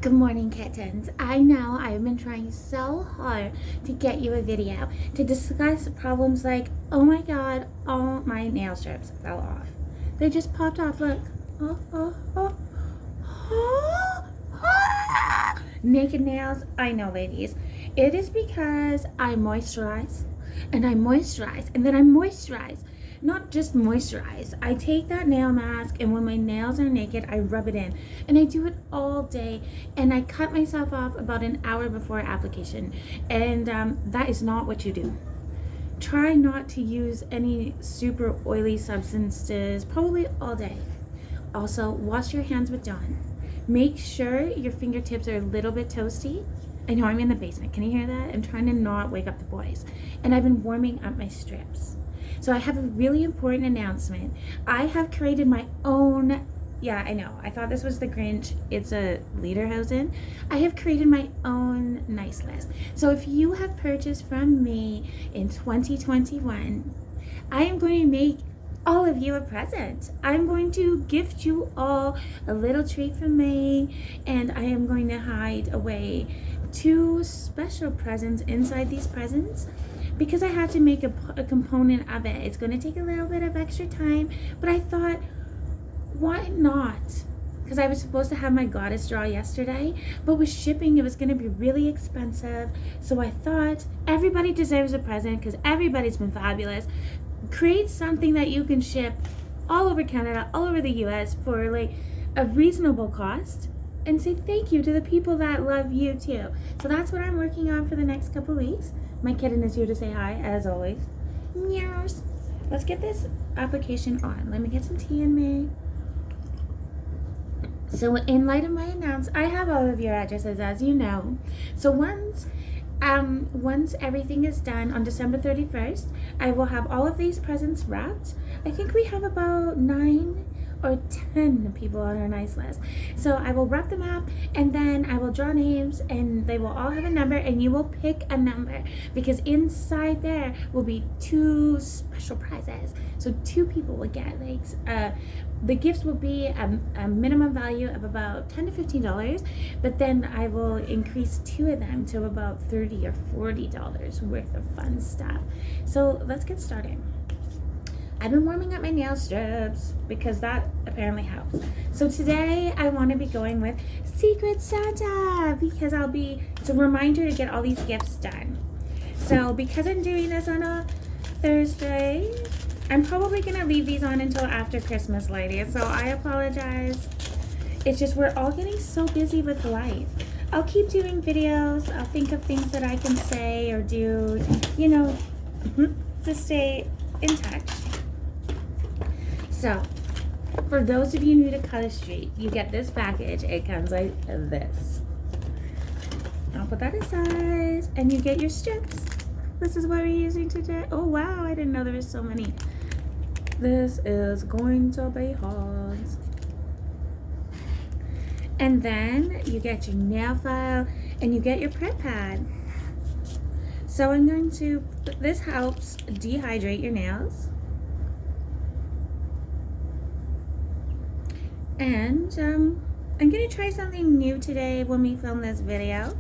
Good morning, kittens. I know I've been trying so hard to get you a video to discuss problems like, oh my god, all my nail strips fell off. They just popped off, look. Oh, oh, oh. Oh, ah. Naked nails, I know, ladies. It is because I moisturize, and I moisturize, and then I moisturize. Not just moisturize. I take that nail mask, and when my nails are naked, I rub it in, and I do it all day, and I cut myself off about an hour before application, and that is not what you do. Try not to use any super oily substances probably all day. Also, wash your hands with Dawn. Make sure your fingertips are a little bit toasty. I know I'm in the basement. Can you hear that? I'm trying to not wake up the boys. And I've been warming up my strips. So I have a really important announcement. I have created my own, yeah, I know. I thought this was the Grinch. It's a Lederhosen. I have created my own nice list. So if you have purchased from me in 2021, I am going to make all of you a present. I'm going to gift you all a little treat from me, and I am going to hide away 2 special presents inside these presents because I have to make a component of it. It's going to take a little bit of extra time, but I thought, why not? Because I was supposed to have my goddess draw yesterday, but with shipping it was going to be really expensive. So I thought everybody deserves a present because everybody's been fabulous. Create something that you can ship all over Canada, all over the US for like a reasonable cost, and say thank you to the people that love you too. So that's what I'm working on for the next couple weeks. My kitten is here to say hi, as always. Meows. Let's get this application on. Let me get some tea in me. So in light of my announcement, I have all of your addresses, as you know. So once everything is done on December 31st, I will have all of these presents wrapped. I think we have about 9 or 10 people on our nice list. So I will wrap them up, and then I will draw names, and they will all have a number, and you will pick a number because inside there will be 2 special prizes. So 2 people will get like the gifts will be a minimum value of about $10 to $15, but then I will increase 2 of them to about $30 or $40 worth of fun stuff. So let's get started. I've been warming up my nail strips because that apparently helps. So today I want to be going with Secret Santa because it's a reminder to get all these gifts done. So because I'm doing this on a Thursday, I'm probably going to leave these on until after Christmas, ladies. So I apologize. It's just we're all getting so busy with life. I'll keep doing videos. I'll think of things that I can say or do, you know, to stay in touch. So, for those of you new to Cutter Street, you get this package. It comes like this. I'll put that aside, and you get your strips. This is what we're using today. Oh wow, I didn't know there was so many. This is going to be hard. And then you get your nail file, and you get your prep pad. So I'm going to, this helps dehydrate your nails. And I'm going to try something new today when we film this video.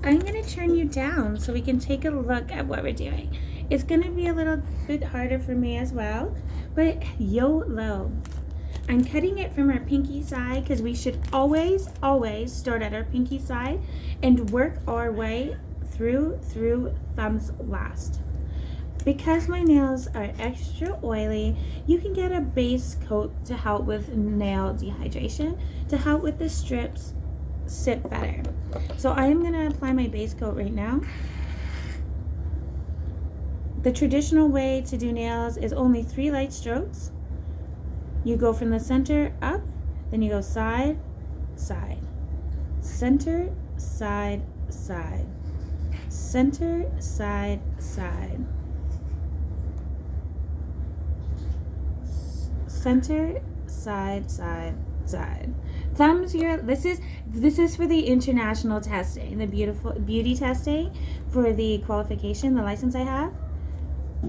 I'm going to turn you down so we can take a look at what we're doing. It's going to be a little bit harder for me as well, but YOLO. I'm cutting it from our pinky side because we should always start at our pinky side and work our way through thumbs last. Because my nails are extra oily, you can get a base coat to help with nail dehydration, to help with the strips sit better. So I am going to apply my base coat right now. The traditional way to do nails is only 3 light strokes. You go from the center up, then you go side, side, center, side, side, center, side, side. Center, side, side, side. Thumbs here. This is for the international testing, the beauty testing for the qualification, the license I have.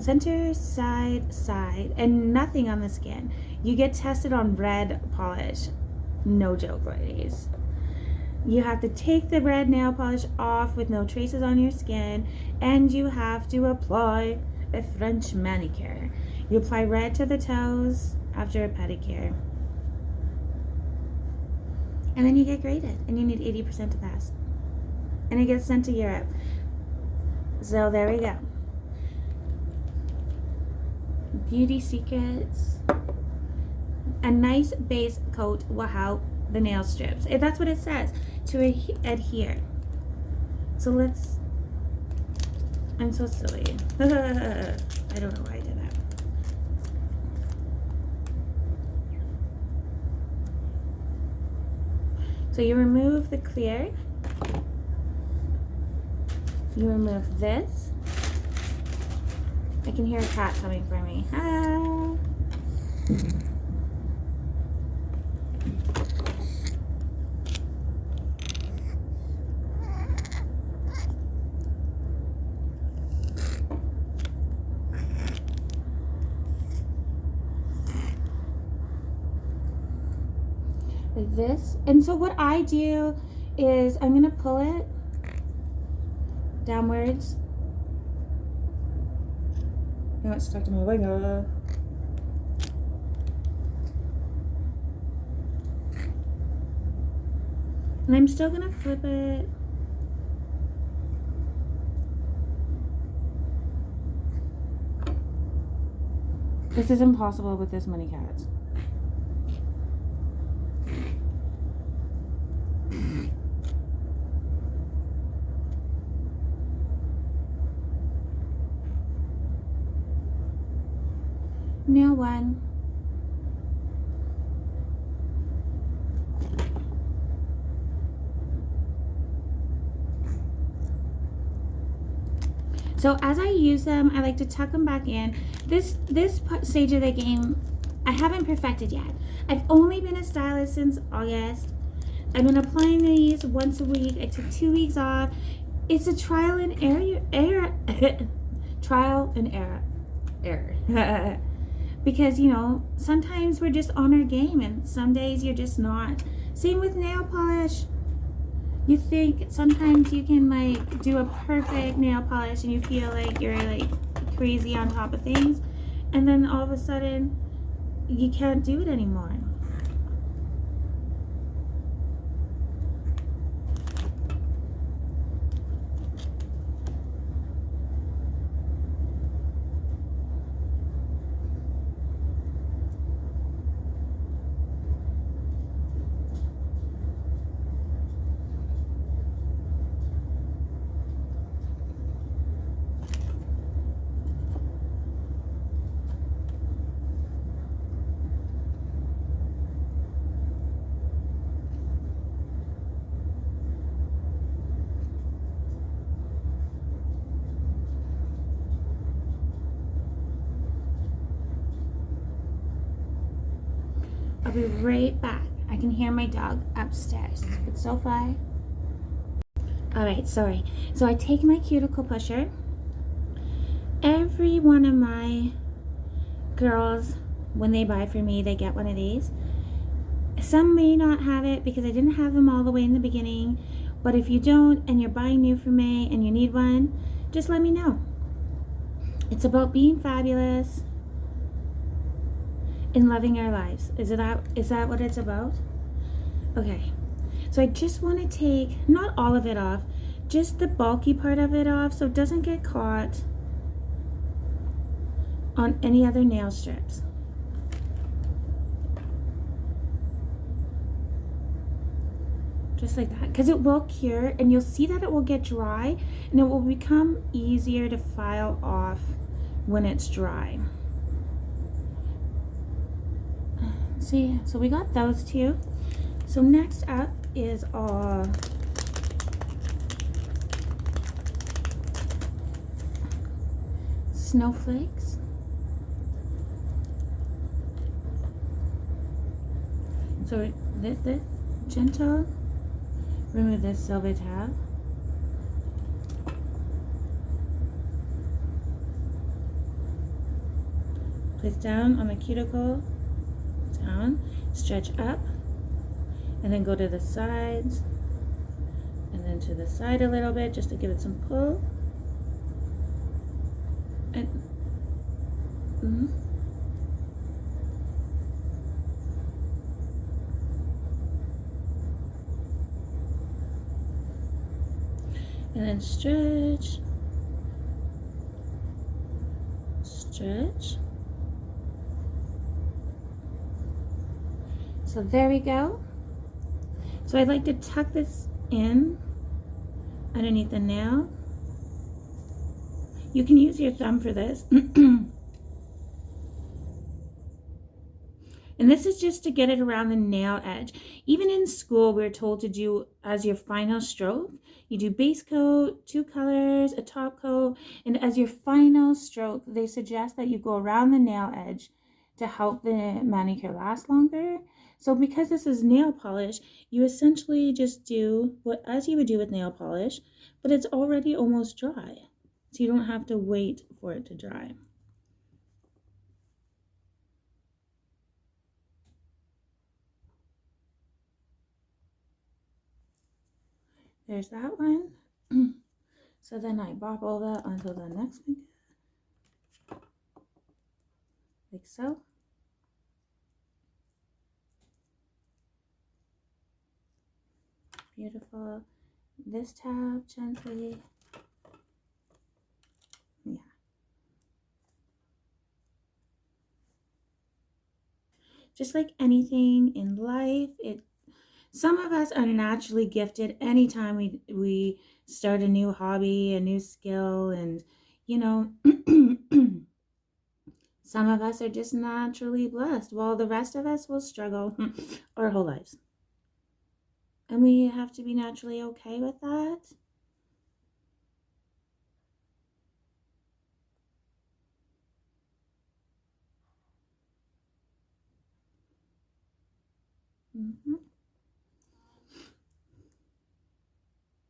Center, side, side, and nothing on the skin. You get tested on red polish. No joke, ladies. You have to take the red nail polish off with no traces on your skin, and you have to apply a French manicure. You apply red to the toes after a pedicure. And then you get graded, and you need 80% to pass. And it gets sent to Europe. So there we go. Beauty secrets. A nice base coat will help the nail strips. That's what it says, to adhere. So let's, I'm so silly. I don't know why I did that. So you remove the clear. You remove this. I can hear a cat coming for me. Ah. Like this. And so what I do is I'm gonna pull it downwards. Now it's stuck to my finger. And I'm still gonna flip it. This is impossible with this many cats. Nail one. So as I use them, I like to tuck them back in. This stage of the game, I haven't perfected yet. I've only been a stylist since August. I've been applying these once a week. I took 2 weeks off. It's a trial and error. Trial and error. Because, you know, sometimes we're just on our game and some days you're just not. Same with nail polish. You think sometimes you can like do a perfect nail polish and you feel like you're like crazy on top of things, and then all of a sudden you can't do it anymore. I'll be right back. I can hear my dog upstairs. It's so far. Alright, sorry. So I take my cuticle pusher. Every one of my girls, when they buy from me, they get one of these. Some may not have it because I didn't have them all the way in the beginning. But if you don't and you're buying new from me and you need one, just let me know. It's about being fabulous and loving our lives. Is that what it's about? Okay. So I just want to take, not all of it off, just the bulky part of it off so it doesn't get caught on any other nail strips. Just like that, because it will cure and you'll see that it will get dry and it will become easier to file off when it's dry. See, so we got those two. So next up is our Snowflakes. So this gentle, remove this silver tab. Place down on the cuticle, down, stretch up, and then go to the sides, And then to the side a little bit just to give it some pull. And and then stretch, stretch. So there we go. So I'd like to tuck this in underneath the nail. You can use your thumb for this. And this is just to get it around the nail edge. Even in school, we're told to do as your final stroke. You do base coat, 2 colors, a top coat, and as your final stroke, they suggest that you go around the nail edge to help the manicure last longer. So because this is nail polish, you essentially just do what as you would do with nail polish, but it's already almost dry. So you don't have to wait for it to dry. There's that one. So then I bobble that onto the next one, like so. Beautiful. This tab gently. Yeah. Just like anything in life, some of us are naturally gifted anytime we start a new hobby, a new skill, and you know, some of us are just naturally blessed, while the rest of us will struggle our whole lives. And we have to be naturally okay with that.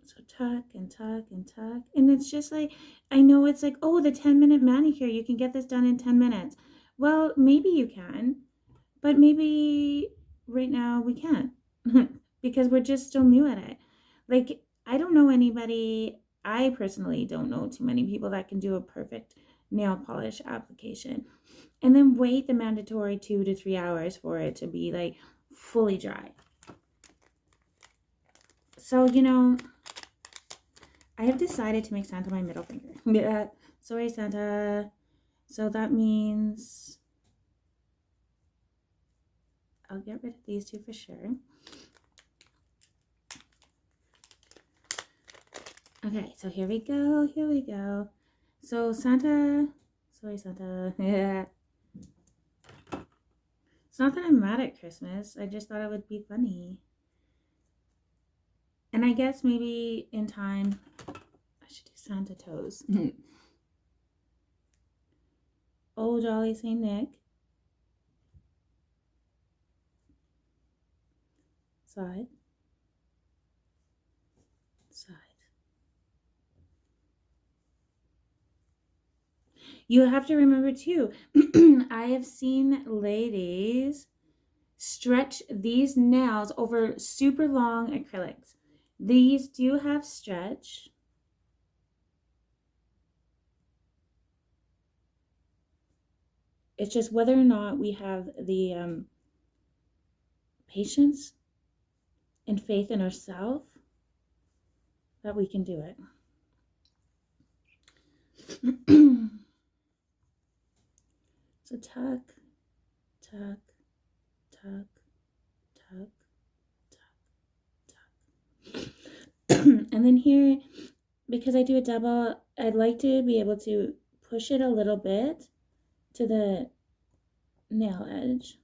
So tuck and tuck and tuck. And it's just like, I know it's like, oh, the 10-minute manicure, you can get this done in 10 minutes. Well, maybe you can, but maybe right now we can't because we're just still new at it. Like, I don't know anybody, I personally don't know too many people that can do a perfect nail polish application and then wait the mandatory 2 to 3 hours for it to be like fully dry. So, I have decided to make Santa my middle finger. Yeah. Sorry, Santa. So that means I'll get rid of these two for sure. Okay, so here we go. Here we go. So Santa, sorry, Santa. Yeah. It's not that I'm mad at Christmas. I just thought it would be funny. And I guess maybe in time, I should do Santa toes. Oh, jolly Saint Nick. Side. Side. You have to remember too, I have seen ladies stretch these nails over super long acrylics. These do have stretch. It's just whether or not we have the patience and faith in ourselves that we can do it. So tuck, tuck, tuck, tuck, tuck, tuck. And then here, because I do a double, I'd like to be able to push it a little bit to the nail edge.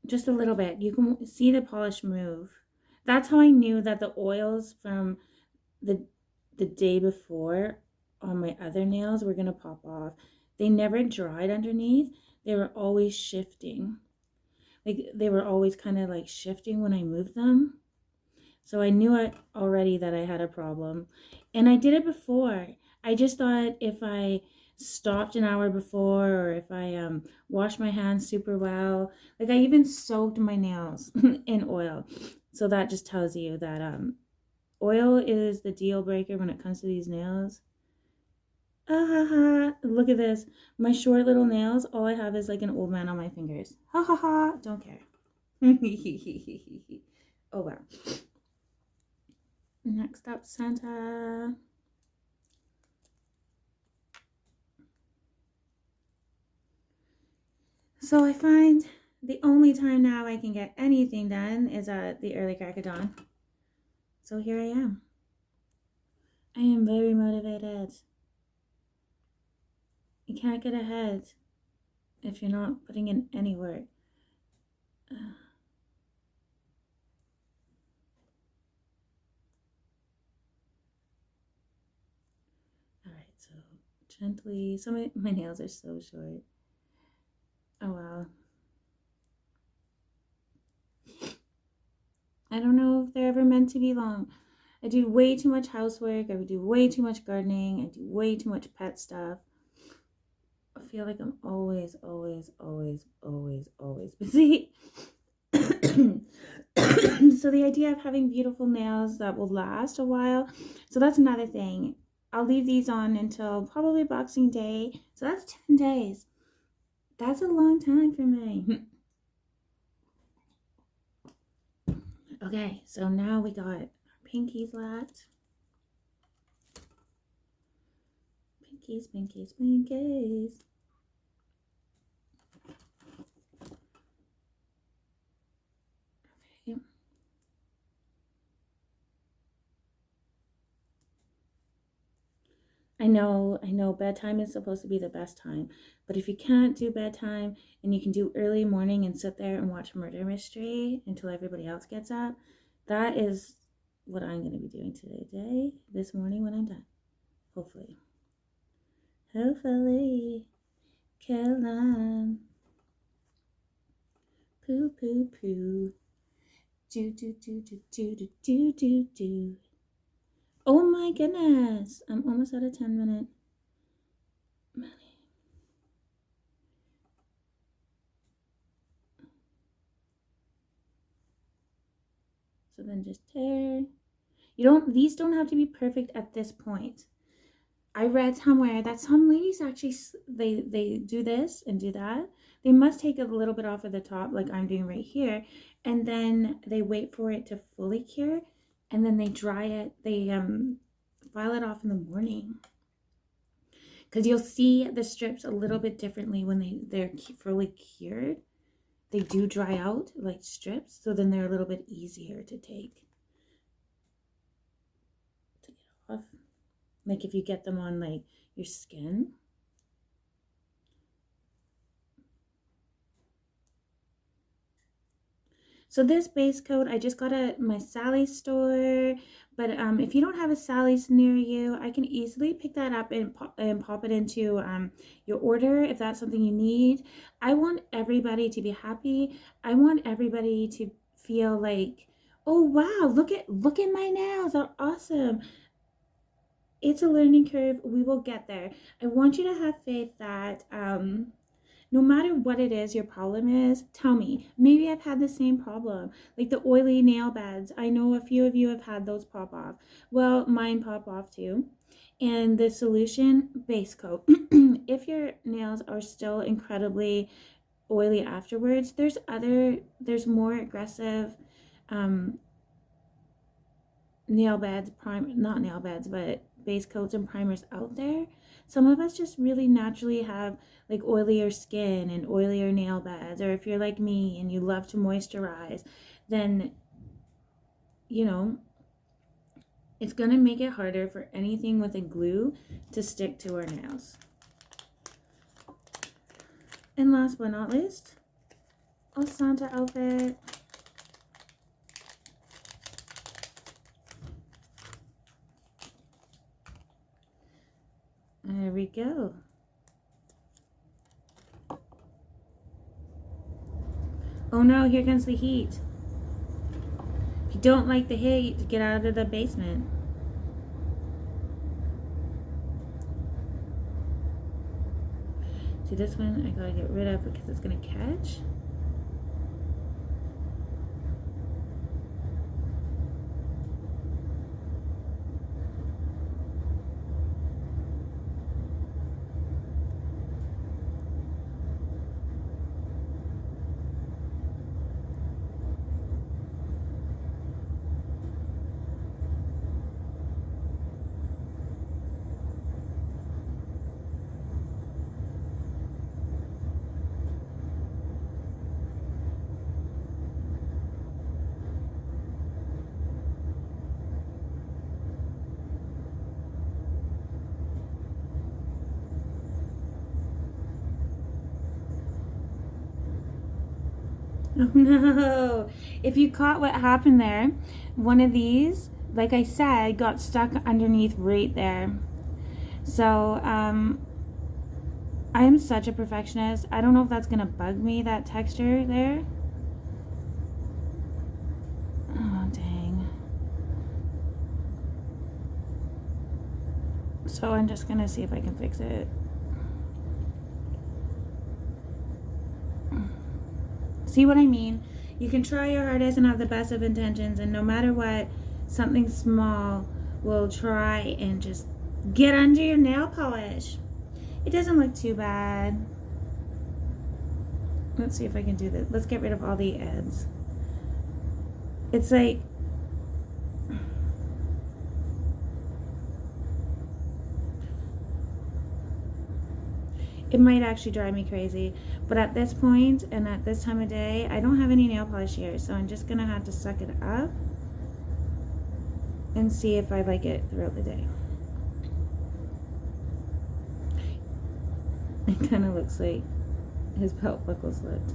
Just a little bit. You can see the polish move. That's how I knew that the oils from the day before on my other nails were going to pop off. They never dried underneath. They were always shifting. Like they were always kind of like shifting when I moved them. So I knew already that I had a problem. And I did it before. I just thought if I stopped an hour before, or if I washed my hands super well. Like I even soaked my nails in oil. So that just tells you that oil is the deal breaker when it comes to these nails. Ah ha ha. Look at this. My short little nails, all I have is like an old man on my fingers. Ha ha ha. Don't care. Oh wow. Next up, Santa. So I find the only time now I can get anything done is at the early crack of dawn. So here I am. I am very motivated. You can't get ahead if you're not putting in any work. Alright, so gently. Some of my nails are so short. Oh wow. I don't know if they're ever meant to be long. I do way too much housework. I do way too much gardening. I do way too much pet stuff. I feel like I'm always busy. So the idea of having beautiful nails that will last a while. So that's another thing. I'll leave these on until probably Boxing Day. So that's 10 days. That's a long time for me. Okay, so now we got our pinkies left. Pinkies. Okay. I know bedtime is supposed to be the best time, but if you can't do bedtime and you can do early morning and sit there and watch murder mystery until everybody else gets up, that is what I'm going to be doing this morning when I'm done. Hopefully. Caroline. Poo. Do. Oh my goodness. I'm almost at a 10-minute. So then just tear. These don't have to be perfect at this point. I read somewhere that some ladies actually, they do this and do that. They must take a little bit off of the top like I'm doing right here. And then they wait for it to fully cure. And then they dry it. They file it off in the morning. Because you'll see the strips a little bit differently when they're fully cured. They do dry out like strips. So then they're a little bit easier to take. To get off. Like if you get them on like your skin. So this base coat, I just got at my Sally's store. But if you don't have a Sally's near you, I can easily pick that up and pop it into your order if that's something you need. I want everybody to be happy. I want everybody to feel like, oh wow, look at my nails, they're awesome. It's a learning curve. We will get there. I want you to have faith that no matter what it is your problem is, tell me. Maybe I've had the same problem. Like the oily nail beds. I know a few of you have had those pop off. Well, mine pop off too. And the solution, base coat. If your nails are still incredibly oily afterwards, there's more aggressive not nail beds, but base coats and primers out there. Some of us just really naturally have like oilier skin and oilier nail beds, or if you're like me and you love to moisturize, then it's gonna make it harder for anything with a glue to stick to our nails. And last but not least, a Santa outfit. There we go. Oh no, here comes the heat. If you don't like the heat, get out of the basement. See, this one I gotta get rid of because it's gonna catch. Oh no! If you caught what happened there, one of these, like I said, got stuck underneath right there. So, I am such a perfectionist. I don't know if that's gonna bug me, that texture there. Oh, dang. So I'm just gonna see if I can fix it. See what I mean? You can try your hardest and have the best of intentions, and no matter what, something small will try and just get under your nail polish. It doesn't look too bad. Let's see if I can do this. Let's get rid of all the ends. It's like, it might actually drive me crazy, but at this point and at this time of day, I don't have any nail polish here, so I'm just gonna have to suck it up and see if I like it throughout the day. It kind of looks like his belt buckle slipped.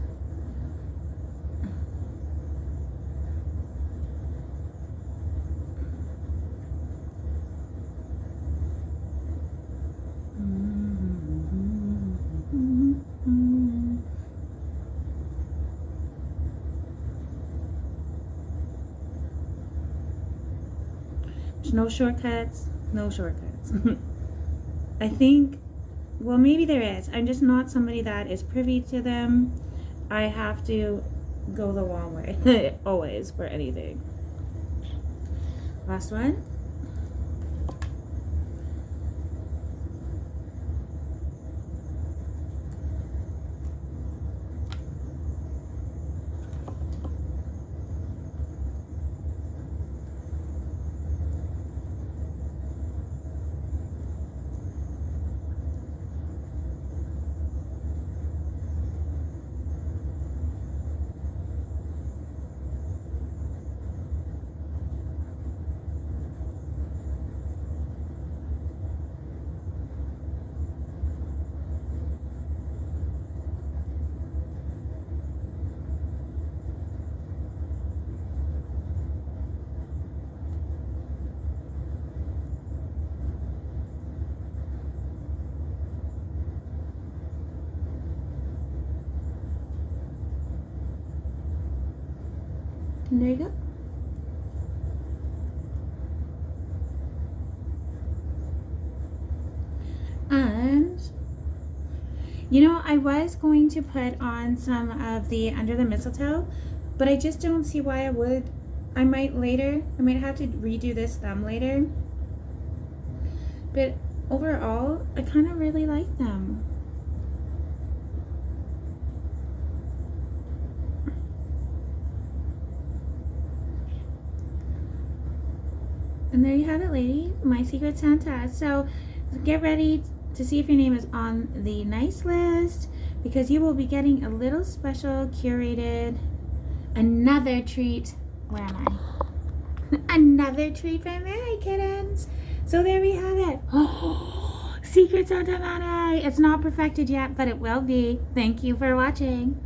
There's no shortcuts, no shortcuts. I think, well, maybe there is. I'm just not somebody that is privy to them. I have to go the long way, always, for anything. Last one. And there you go. And you know, I was going to put on some of the Under the Mistletoe, but I just don't see why I would. I might have to redo this thumb later. But overall, I kind of really like them. And there you have it, lady, my Secret Santa. So get ready to see if your name is on the nice list, because you will be getting a little special curated, another treat. Where am I? Another treat from Mary Kittens. So there we have it. Oh, Secret Santa Money. It's not perfected yet, but it will be. Thank you for watching.